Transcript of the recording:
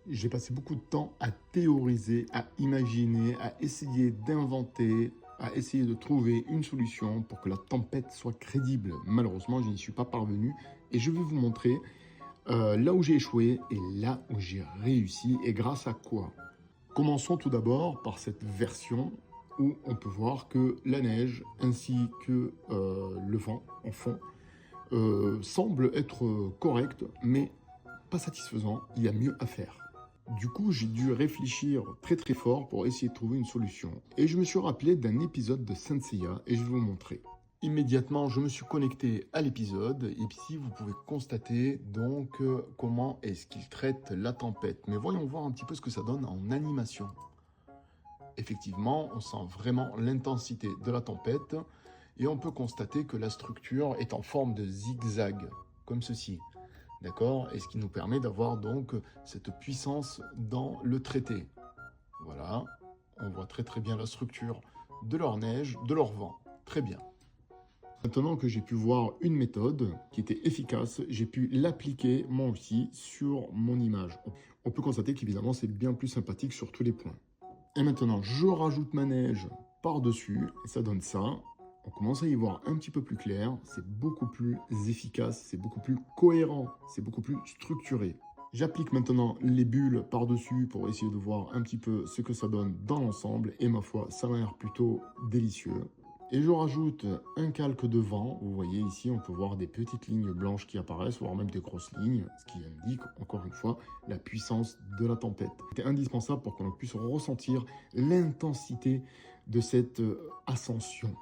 J'ai passé beaucoup de temps à théoriser, à imaginer, à essayer d'inventer, à essayer de trouver une solution pour que la tempête soit crédible. Malheureusement, je n'y suis pas parvenu et je vais vous montrer là où j'ai échoué et là où j'ai réussi et grâce à quoi. Commençons tout d'abord par cette version où on peut voir que la neige ainsi que le vent en fond semblent être corrects, mais pas satisfaisant, il y a mieux à faire. Du coup, j'ai dû réfléchir très fort pour essayer de trouver une solution. Et je me suis rappelé d'un épisode de Saint Seiya et je vais vous montrer. Immédiatement, je me suis connecté à l'épisode et ici, vous pouvez constater donc comment est-ce qu'il traite la tempête. Mais voyons voir un petit peu ce que ça donne en animation. Effectivement, on sent vraiment l'intensité de la tempête et on peut constater que la structure est en forme de zigzag, comme ceci. D'accord? Et ce qui nous permet d'avoir donc cette puissance dans le traité. Voilà, on voit très bien la structure de leur neige, de leur vent. Très bien. Maintenant que j'ai pu voir une méthode qui était efficace, j'ai pu l'appliquer moi aussi sur mon image. On peut constater qu'évidemment c'est bien plus sympathique sur tous les points. Et maintenant, je rajoute ma neige par-dessus et ça donne ça. On commence à y voir un petit peu plus clair, c'est beaucoup plus efficace, c'est beaucoup plus cohérent, c'est beaucoup plus structuré. J'applique maintenant les bulles par-dessus pour essayer de voir un petit peu ce que ça donne dans l'ensemble et ma foi, ça m'a l'air plutôt délicieux. Et je rajoute un calque de vent, vous voyez ici on peut voir des petites lignes blanches qui apparaissent, voire même des grosses lignes, ce qui indique encore une fois la puissance de la tempête. C'était indispensable pour qu'on puisse ressentir l'intensité de cette ascension.